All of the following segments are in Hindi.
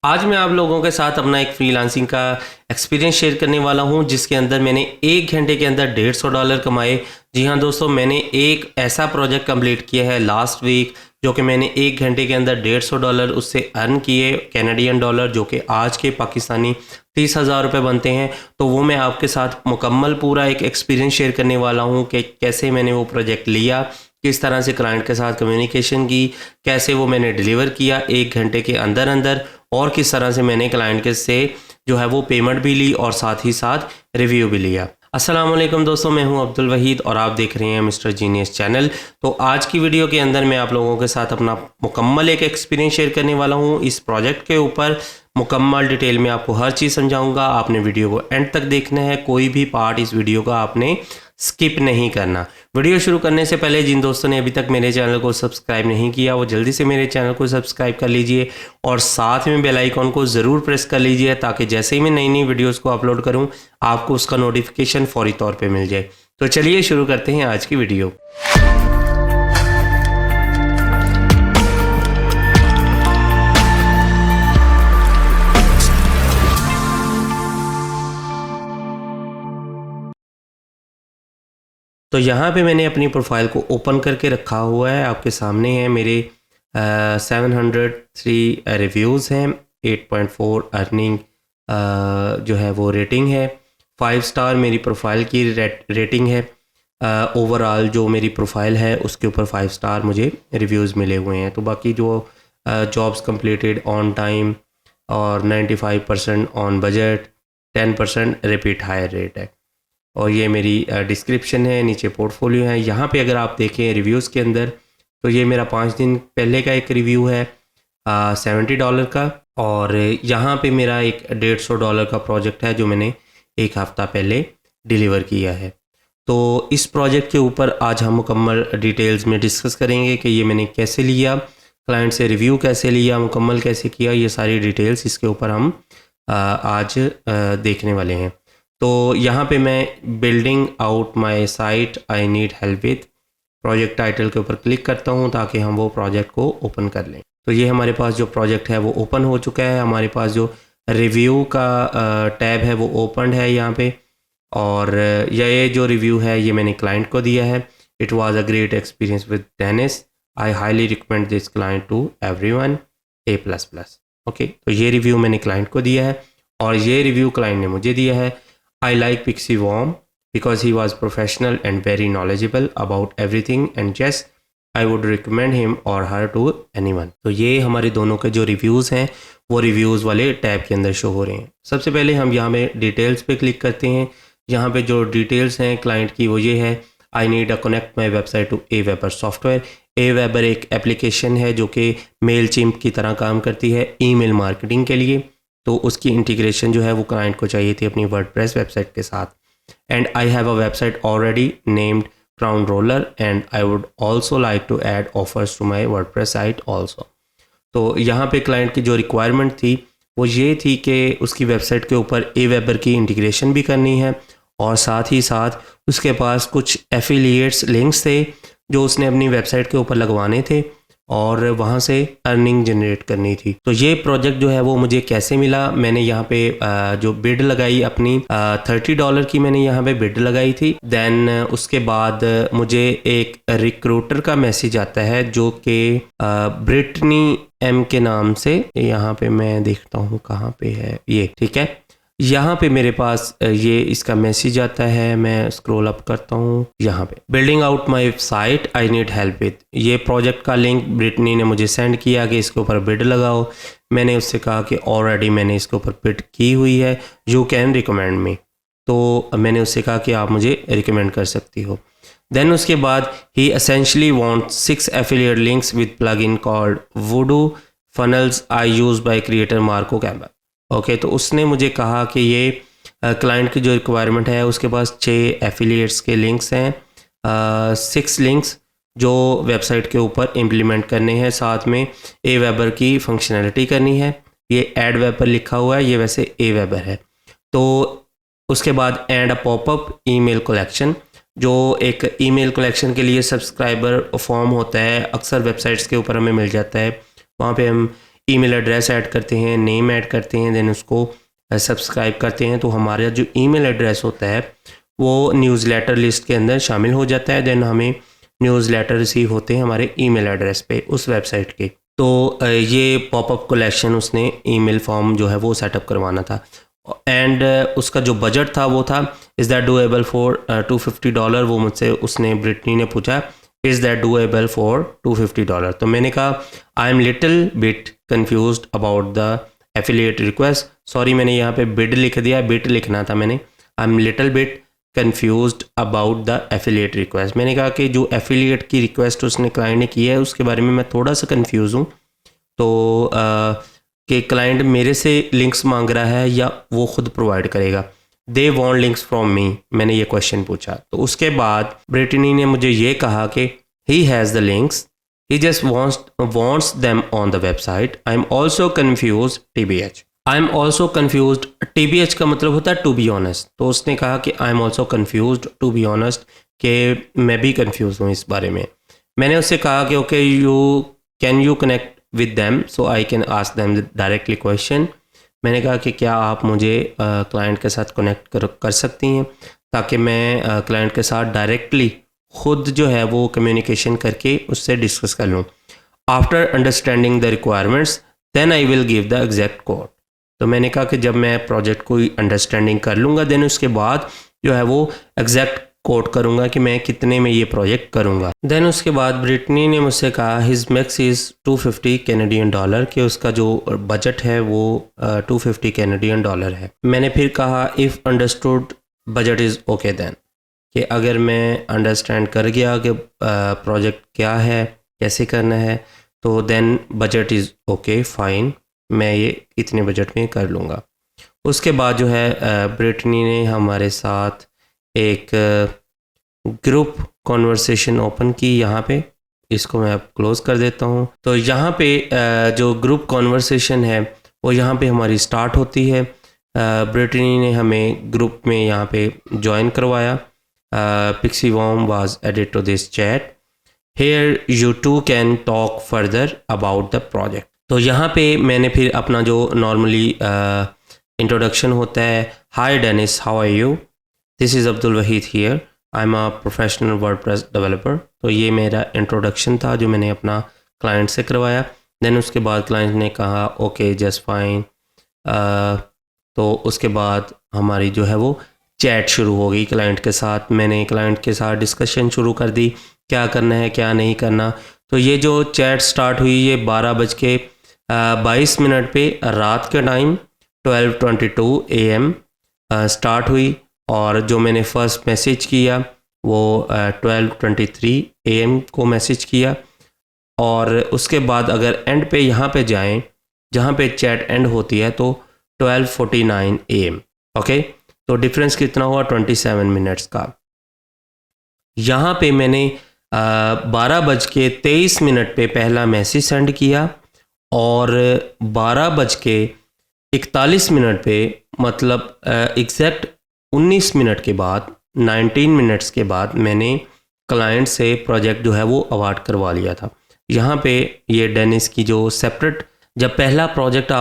आज मैं आप लोगों के साथ अपना एक फ्रीलांसिंग का एक्सपीरियंस शेयर करने वाला हूं जिसके अंदर मैंने 1 घंटे के अंदर $150 कमाए। जी हाँ दोस्तों, मैंने एक ऐसा प्रोजेक्ट कंप्लीट किया है लास्ट वीक जो कि मैंने 1 घंटे के अंदर $150 उससे अर्न किए कैनेडियन डॉलर, जो कि आज के पाकिस्तानी 30,000 रुपये बनते हैं। तो वो मैं आपके साथ मुकम्मल पूरा एक एक्सपीरियंस शेयर करने वाला हूँ कि कैसे मैंने वो प्रोजेक्ट लिया, किस तरह से क्लाइंट के साथ कम्युनिकेशन की, कैसे वो मैंने डिलीवर किया 1 घंटे के अंदर अंदर, और किस तरह से मैंने क्लाइंट के से जो है वो पेमेंट भी ली और साथ ही साथ रिव्यू भी लिया। अस्सलाम वालेकुम दोस्तों, मैं हूं अब्दुल वहीद और आप देख रहे हैं मिस्टर जीनियस चैनल। तो आज की वीडियो के अंदर मैं आप लोगों के साथ अपना मुकम्मल एक एक्सपीरियंस शेयर करने वाला हूं इस प्रोजेक्ट के ऊपर। मुकम्मल डिटेल में आपको हर चीज़ समझाऊंगा। आपने वीडियो को एंड तक देखना है, कोई भी पार्ट इस वीडियो का आपने स्किप नहीं करना। वीडियो शुरू करने से पहले जिन दोस्तों ने अभी तक मेरे चैनल को सब्सक्राइब नहीं किया वो जल्दी से मेरे चैनल को सब्सक्राइब कर लीजिए और साथ में बेल आइकॉन को ज़रूर प्रेस कर लीजिए ताकि जैसे ही मैं नई नई वीडियोस को अपलोड करूं आपको उसका नोटिफिकेशन फौरी तौर पे मिल जाए। तो चलिए शुरू करते हैं आज की वीडियो। तो यहाँ पे मैंने अपनी प्रोफाइल को ओपन करके रखा हुआ है, आपके सामने है। मेरे 703 रिव्यूज़ हैं, 8.4 अर्निंग जो है वो रेटिंग है, 5 स्टार मेरी प्रोफाइल की रेटिंग है। ओवरऑल जो मेरी प्रोफाइल है उसके ऊपर 5 स्टार मुझे रिव्यूज़ मिले हुए हैं। तो बाकी जो जॉब्स कंप्लीटेड ऑन टाइम और 95% on budget, 10% repeat hire rate है। और ये मेरी डिस्क्रिप्शन है, नीचे पोर्टफोलियो है। यहाँ पे अगर आप देखें रिव्यूज़ के अंदर तो ये मेरा 5 दिन पहले का एक रिव्यू है $70 का, और यहाँ पे मेरा एक $150 का प्रोजेक्ट है जो मैंने एक हफ़्ता पहले डिलीवर किया है। तो इस प्रोजेक्ट के ऊपर आज हम मुकम्मल डिटेल्स में डिस्कस करेंगे कि ये मैंने कैसे लिया, क्लाइंट से रिव्यू कैसे लिया, मुकम्मल कैसे किया, ये सारी डिटेल्स इसके ऊपर हम आज देखने वाले हैं। तो यहाँ पे मैं building out my site I need help with project title के ऊपर क्लिक करता हूँ ताकि हम वो प्रोजेक्ट को ओपन कर लें। तो ये हमारे पास जो प्रोजेक्ट है वो ओपन हो चुका है। हमारे पास जो रिव्यू का टैब है वो ओपन है यहाँ पे, और ये जो रिव्यू है ये मैंने क्लाइंट को दिया है। It was a great experience with Dennis, I highly recommend this client to everyone, A++। Okay, तो ये रिव्यू मैंने क्लाइंट को दिया है और ये रिव्यू क्लाइंट ने मुझे दिया है। I like Pixie Worm because he was professional and very knowledgeable about everything, and yes, I would recommend him or her to anyone। तो ये हमारे दोनों के जो रिव्यूज़ हैं वो रिव्यूज़ वाले टैब के अंदर शो हो रहे हैं। सबसे पहले हम यहाँ पे डिटेल्स पे क्लिक करते हैं। यहाँ पे जो डिटेल्स हैं क्लाइंट की वो ये है, I need a connect my website to Aweber software. Aweber एक एप्लीकेशन है जो कि मेलचिम्प की तरह काम करती है ईमेल मार्केटिंग के लिए। तो उसकी इंटीग्रेशन जो है वो क्लाइंट को चाहिए थी अपनी वर्डप्रेस वेबसाइट के साथ। And I have a website already named crown roller and I would also like to add offers to my WordPress site also. तो यहाँ पे क्लाइंट की जो रिक्वायरमेंट थी वो ये थी कि उसकी वेबसाइट के ऊपर Aweber की इंटीग्रेशन भी करनी है और साथ ही साथ उसके पास कुछ एफिलिएट्स लिंक्स थे जो उसने अपनी वेबसाइट के ऊपर लगवाने थे और वहाँ से अर्निंग जनरेट करनी थी। तो ये प्रोजेक्ट जो है वो मुझे कैसे मिला, मैंने यहाँ पे जो बिड लगाई अपनी $30 की मैंने यहाँ पे बिड लगाई थी। देन उसके बाद मुझे एक रिक्रूटर का मैसेज आता है जो कि ब्रिटनी M के नाम से, यहाँ पे मैं देखता हूँ कहाँ पे है ये, ठीक है, यहाँ पे मेरे पास ये इसका मैसेज आता है। मैं स्क्रॉल अप करता हूँ, यहाँ पे building out my site I need help with, ये प्रोजेक्ट का लिंक ब्रिटनी ने मुझे सेंड किया कि इसके ऊपर बिड लगाओ। मैंने उससे कहा कि ऑलरेडी मैंने इसके ऊपर बिड की हुई है, यू कैन रिकमेंड मी। तो मैंने उससे कहा कि आप मुझे रिकमेंड कर सकती हो। देन उसके बाद he essentially want 6 affiliate links with plugin called voodoo funnels I use by creator Marco Campbell. Okay, तो उसने मुझे कहा कि ये क्लाइंट की जो रिक्वायरमेंट है उसके पास 6 एफिलिएट्स के लिंक्स हैं, 6 लिंक्स जो वेबसाइट के ऊपर इम्प्लीमेंट करने हैं, साथ में Aweber की फंक्शनैलिटी करनी है। ये Adweber लिखा हुआ है, ये वैसे Aweber है। तो उसके बाद and a popup email collection, जो एक ईमेल कलेक्शन के लिए सब्सक्राइबर फॉर्म होता है, अक्सर वेबसाइट्स के ऊपर हमें मिल जाता है। वहाँ पे हम ईमेल एड्रेस ऐड करते हैं, नेम ऐड करते हैं, देन उसको सब्सक्राइब करते हैं, तो हमारा जो ईमेल एड्रेस होता है वो न्यूज़लेटर लिस्ट के अंदर शामिल हो जाता है। देन हमें न्यूज़लेटर रिसीव होते हैं हमारे ईमेल एड्रेस पे उस वेबसाइट के। तो ये पॉपअप कलेक्शन उसने ईमेल फॉर्म जो है वो सेटअप करवाना था, एंड उसका जो बजट था वो था इज़ दैट डूएबल फॉर $250। वो मुझसे उसने ब्रिटनी ने पूछा इज़ दैट डूएबल फॉर $250। तो मैंने कहा I am little bit confused about the affiliate request. Sorry, मैंने यहाँ पे बिड लिख दिया, बिट लिखना था मैंने। I am little bit confused about the affiliate request. मैंने कहा कि जो एफिलिएट की रिक्वेस्ट उसने क्लाइंट ने की है उसके बारे में मैं थोड़ा सा कन्फ्यूज़ हूँ। तो कि क्लाइंट मेरे से लिंक्स मांग रहा है या वो खुद प्रोवाइड करेगा। They want links from me, मैंने ये क्वेश्चन पूछा। तो उसके बाद ब्रिटनी ने मुझे ये कहा कि he has the links, he just wants them on the website. I'm also confused TBH. I'm also confused TBH का मतलब होता है to be honest। तो उसने कहा कि I'm also confused to be honest, कि मैं भी confused हूँ इस बारे में। मैंने उससे कहा कि okay, can you connect with them so I can ask them directly question। मैंने कहा कि क्या आप मुझे क्लाइंट के साथ कनेक्ट कर सकती हैं ताकि मैं क्लाइंट के साथ डायरेक्टली खुद जो है वो कम्युनिकेशन करके उससे डिस्कस कर लूँ। After understanding the requirements then I will give the exact code. तो मैंने कहा कि जब मैं प्रोजेक्ट को अंडरस्टैंडिंग कर लूँगा देन उसके बाद जो है वो एग्जैक्ट कोड करूँगा कि मैं कितने में ये प्रोजेक्ट करूँगा। देन उसके बाद ब्रिटनी ने मुझसे कहा हिज मैक्स इज़ $250 कि उसका जो बजट है वो $250 है। मैंने फिर कहा if understood budget is okay then, कि अगर मैं अंडरस्टैंड कर गया कि प्रोजेक्ट क्या है कैसे करना है तो then budget is okay fine, मैं ये इतने बजट में कर लूँगा। उसके बाद जो है ब्रिटनी ने हमारे साथ एक ग्रुप कॉन्वर्सेशन ओपन की। यहाँ पे इसको मैं अब क्लोज़ कर देता हूँ। तो यहाँ पे जो ग्रुप कॉन्वर्सेशन है वो यहाँ पे हमारी स्टार्ट होती है। ब्रिटनी ने हमें ग्रुप में यहाँ पे ज्वाइन करवाया। Pixie Worm was added to this chat. Here you two can talk further about the project. तो यहाँ पे मैंने फिर अपना जो नॉर्मली इंट्रोडक्शन होता है, hi Dennis how are you, this is Abdul Waheed here, I am a professional WordPress developer. तो ये मेरा इंट्रोडक्शन था जो मैंने अपना क्लाइंट से करवाया। देन उसके बाद क्लाइंट ने कहा ओके जस्ट फाइन। तो उसके बाद हमारी जो है वो चैट शुरू हो गई क्लाइंट के साथ। मैंने क्लाइंट के साथ डिस्कशन शुरू कर दी क्या करना है क्या नहीं करना। तो ये जो चैट स्टार्ट हुई ये 12:22 पे रात के टाइम 12:22 AM स्टार्ट हुई, और जो मैंने फ़र्स्ट मैसेज किया वो 12:23 AM को मैसेज किया। और उसके बाद अगर एंड पे यहाँ पे जाएं जहाँ पे चैट एंड होती है तो 12:49 AM। ओके, तो डिफरेंस कितना हुआ 27 मिनट्स का। यहाँ पे मैंने 12:23 पे पहला मैसेज सेंड किया और 12:41 पे मतलब एग्जैक्ट 19 मिनट के बाद 19 मिनट्स के बाद मैंने क्लाइंट से प्रोजेक्ट जो है वो अवार्ड करवा लिया था। यहाँ पे ये डेनिस की जो सेपरेट जब पहला प्रोजेक्ट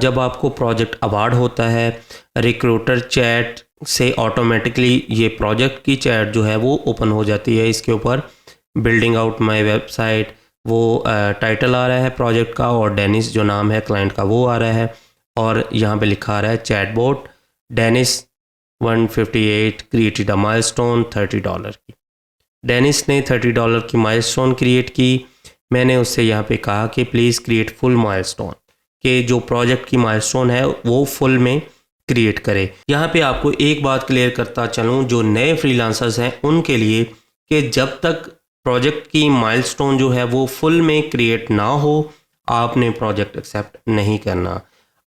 जब आपको प्रोजेक्ट अवार्ड होता है रिक्रूटर चैट से ऑटोमेटिकली ये प्रोजेक्ट की चैट जो है वो ओपन हो जाती है। इसके ऊपर बिल्डिंग आउट माय वेबसाइट वो टाइटल आ रहा है प्रोजेक्ट का, और डेनिस जो नाम है क्लाइंट का वो आ रहा है, और यहाँ पे लिखा आ रहा है chatbot Dennis 158 created a milestone $30 की। डेनिस ने $30 की माइलस्टोन क्रिएट की। मैंने उससे यहाँ पे कहा कि प्लीज़ क्रिएट फुल माइलस्टोन, कि जो प्रोजेक्ट की माइलस्टोन है वो फुल में क्रिएट करे। यहाँ पे आपको एक बात क्लियर करता चलूँ जो नए फ्रीलांसर्स हैं उनके लिए, कि जब तक प्रोजेक्ट की माइलस्टोन जो है वो फुल में क्रिएट ना हो आपने प्रोजेक्ट एक्सेप्ट नहीं करना।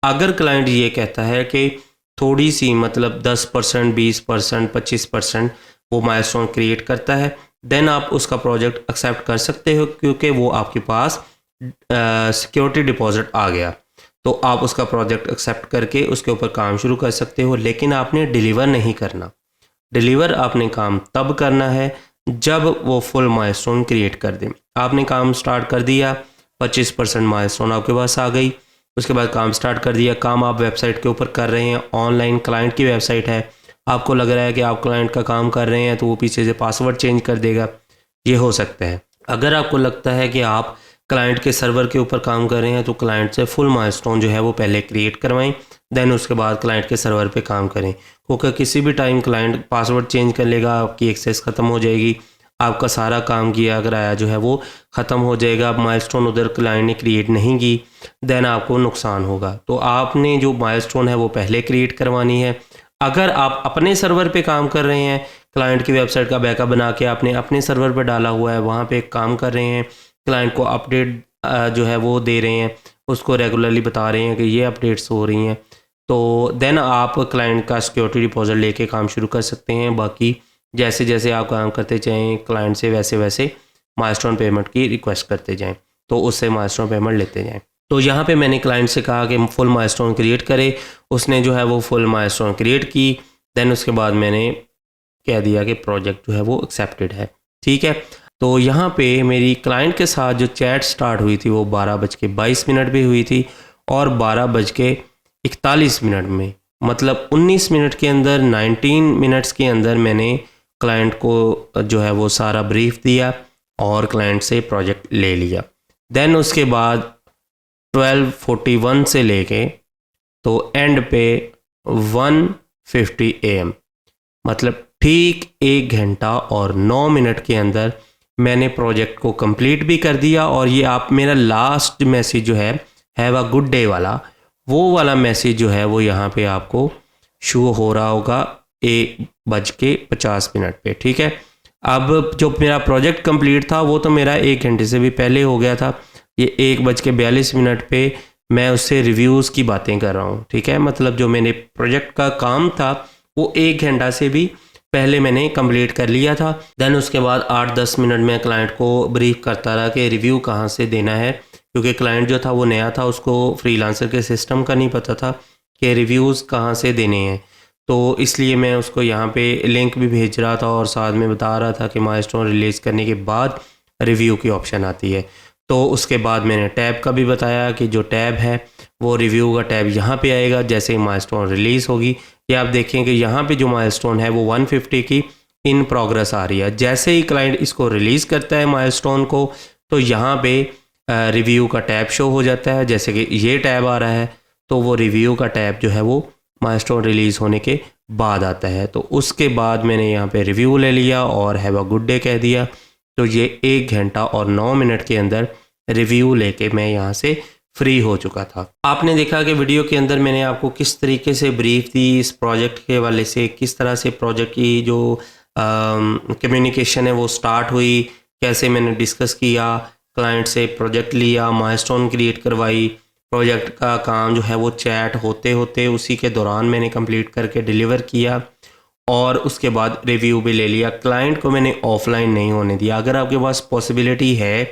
अगर क्लाइंट ये कहता है कि थोड़ी सी मतलब 10%, 20%, 25% वो माइलस्टोन क्रिएट करता है देन आप उसका प्रोजेक्ट एक्सेप्ट कर सकते हो, क्योंकि वो आपके पास सिक्योरिटी डिपॉजिट आ गया तो आप उसका प्रोजेक्ट एक्सेप्ट करके उसके ऊपर काम शुरू कर सकते हो। लेकिन आपने डिलीवर नहीं करना। डिलीवर आपने काम तब करना है जब वो फुल माइलस्टोन क्रिएट कर दे। आपने काम स्टार्ट कर दिया, 25% माइलस्टोन आपके पास आ गई। उसके बाद काम स्टार्ट कर दिया। काम आप वेबसाइट के ऊपर कर रहे हैं, ऑनलाइन क्लाइंट की वेबसाइट है, आपको लग रहा है कि आप क्लाइंट का काम कर रहे हैं तो वो पीछे से पासवर्ड चेंज कर देगा, ये हो सकता है। अगर आपको लगता है कि आप क्लाइंट के सर्वर के ऊपर काम कर रहे हैं तो क्लाइंट से फुल माइलस्टोन जो है वो पहले क्रिएट करवाएं, देन उसके बाद क्लाइंट के सर्वर पे काम करें, क्योंकि किसी भी टाइम क्लाइंट पासवर्ड चेंज कर लेगा, आपकी एक्सेस ख़त्म हो जाएगी, आपका सारा काम किया कराया जो है वो ख़त्म हो जाएगा। माइलस्टोन उधर क्लाइंट ने क्रिएट नहीं की, देन आपको नुकसान होगा। तो आपने जो माइलस्टोन है वो पहले क्रिएट करवानी है। अगर आप अपने सर्वर पे काम कर रहे हैं, क्लाइंट की वेबसाइट का बैकअप बना के आपने अपने सर्वर पर डाला हुआ है, वहाँ पे काम कर रहे हैं, क्लाइंट को अपडेट जो है वो दे रहे हैं, उसको रेगुलरली बता रहे हैं कि ये अपडेट्स हो रही हैं, तो देन आप क्लाइंट का सिक्योरिटी डिपॉजिट लेके काम शुरू कर सकते हैं। बाकी जैसे जैसे आप काम करते जाएँ क्लाइंट से, वैसे वैसे माइलस्टोन पेमेंट की रिक्वेस्ट करते जाएँ, तो उससे माइलस्टोन पेमेंट लेते जाएँ। तो यहाँ पे मैंने क्लाइंट से कहा कि फुल माइलस्टोन क्रिएट करे, उसने जो है वो फुल माइलस्टोन क्रिएट की। देन उसके बाद मैंने कह दिया कि प्रोजेक्ट जो है वो एक्सेप्टेड है, ठीक है। तो यहाँ पे मेरी क्लाइंट के साथ जो चैट स्टार्ट हुई थी वो 12:22 भी हुई थी, और 12:41 में, मतलब 19 मिनट के अंदर, 19 मिनट्स के अंदर मैंने क्लाइंट को जो है वो सारा ब्रीफ दिया और क्लाइंट से प्रोजेक्ट ले लिया। देन उसके बाद 12:41 से लेके तो एंड पे 1:50 AM, मतलब ठीक 1 घंटा और 9 मिनट के अंदर मैंने प्रोजेक्ट को कंप्लीट भी कर दिया। और ये आप मेरा लास्ट मैसेज जो है हैव अ गुड डे वाला, वो वाला मैसेज जो है वो यहाँ पे आपको शो हो रहा होगा 1:50 पे, ठीक है। अब जो मेरा प्रोजेक्ट कंप्लीट था वो तो मेरा 1 घंटे से भी पहले हो गया था। ये 1:42 पे मैं उससे रिव्यूज़ की बातें कर रहा हूँ, ठीक है। मतलब जो मैंने प्रोजेक्ट का काम था वो 1 घंटा से भी पहले मैंने कंप्लीट कर लिया था। देन उसके बाद 8-10 मिनट में क्लाइंट को ब्रीफ करता रहा कि रिव्यू कहाँ से देना है, क्योंकि क्लाइंट जो था वो नया था, उसको फ्रीलांसर के सिस्टम का नहीं पता था कि रिव्यूज़ कहाँ से देने हैं। तो इसलिए मैं उसको यहाँ पे लिंक भी भेज रहा था और साथ में बता रहा था कि माइलस्टोन रिलीज़ करने के बाद रिव्यू की ऑप्शन आती है। तो उसके बाद मैंने टैब का भी बताया कि जो टैब है वो रिव्यू का टैब यहाँ पे आएगा जैसे ही माइलस्टोन रिलीज़ होगी। ये आप देखें कि यहाँ पे जो माइलस्टोन है वो 150 की इन प्रोग्रेस आ रही है। जैसे ही क्लाइंट इसको रिलीज़ करता है माइलस्टोन को, तो यहाँ पे रिव्यू का टैब शो हो जाता है, जैसे कि ये टैब आ रहा है, तो वो रिव्यू का टैब जो है वो माइलस्टोन रिलीज़ होने के बाद आता है। तो उसके बाद मैंने यहाँ पे रिव्यू ले लिया और हैव अ गुड डे कह दिया। तो ये 1 घंटा और 9 मिनट के अंदर रिव्यू लेके मैं यहाँ से फ्री हो चुका था। आपने देखा कि वीडियो के अंदर मैंने आपको किस तरीके से ब्रीफ दी इस प्रोजेक्ट के हवाले से, किस तरह से प्रोजेक्ट की जो कम्युनिकेशन है वो स्टार्ट हुई, कैसे मैंने डिस्कस किया, क्लाइंट से प्रोजेक्ट लिया, माइलस्टोन क्रिएट करवाई, प्रोजेक्ट का काम जो है वो चैट होते होते उसी के दौरान मैंने कंप्लीट करके डिलीवर किया, और उसके बाद रिव्यू भी ले लिया। क्लाइंट को मैंने ऑफलाइन नहीं होने दिया। अगर आपके पास पॉसिबिलिटी है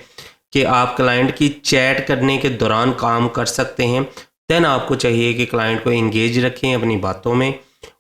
कि आप क्लाइंट की चैट करने के दौरान काम कर सकते हैं, देन आपको चाहिए कि क्लाइंट को इंगेज रखें अपनी बातों में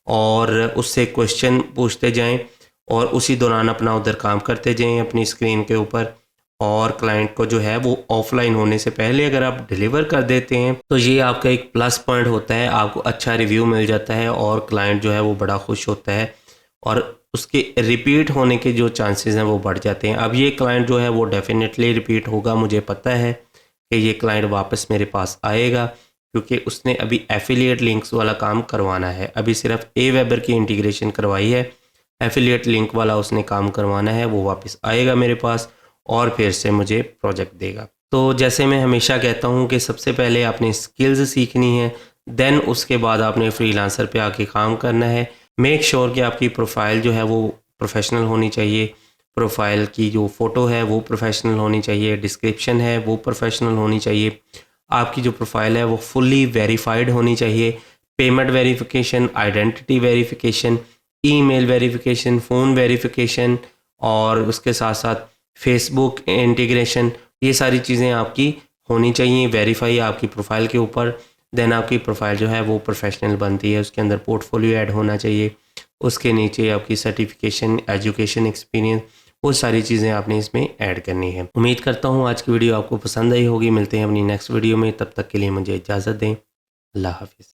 और उससे क्वेश्चन पूछते जाएं और उसी दौरान अपना उधर काम करते जाएं अपनी स्क्रीन के ऊपर। और क्लाइंट को जो है वो ऑफलाइन होने से पहले अगर आप डिलीवर कर देते हैं तो ये आपका एक प्लस पॉइंट होता है, आपको अच्छा रिव्यू मिल जाता है और क्लाइंट जो है वो बड़ा खुश होता है और उसके रिपीट होने के जो चांसेस हैं वो बढ़ जाते हैं। अब ये क्लाइंट जो है वो डेफिनेटली रिपीट होगा, मुझे पता है कि ये क्लाइंट वापस मेरे पास आएगा, क्योंकि उसने अभी एफिलिएट लिंक्स वाला काम करवाना है। अभी सिर्फ Aweber की इंटीग्रेशन करवाई है, एफिलिएट लिंक वाला उसने काम करवाना है, वो वापस आएगा मेरे पास और फिर से मुझे प्रोजेक्ट देगा। तो जैसे मैं हमेशा कहता हूँ कि सबसे पहले आपने स्किल्स सीखनी है, देन उसके बाद आपने फ्रीलांसर पे आके काम करना है। मेक श्योर कि आपकी प्रोफाइल जो है वो प्रोफेशनल होनी चाहिए, प्रोफाइल की जो फ़ोटो है वो प्रोफेशनल होनी चाहिए, डिस्क्रिप्शन है वो प्रोफेशनल होनी चाहिए, आपकी जो प्रोफाइल है वो फुल्ली वेरीफाइड होनी चाहिए। Payment verification, identity verification, email verification, phone verification और उसके साथ साथ फेसबुक इंटीग्रेशन, ये सारी चीज़ें आपकी होनी चाहिए वेरीफाई आपकी प्रोफाइल के ऊपर। देन आपकी प्रोफाइल जो है वो प्रोफेशनल बनती है, उसके अंदर पोर्टफोलियो ऐड होना चाहिए, उसके नीचे आपकी सर्टिफिकेशन, एजुकेशन, एक्सपीरियंस वो सारी चीज़ें आपने इसमें ऐड करनी है। उम्मीद करता हूँ आज की वीडियो आपको पसंद आई होगी। मिलते हैं अपनी नेक्स्ट वीडियो में, तब तक के लिए मुझे इजाज़त दें। अल्लाह हाफ़िज़।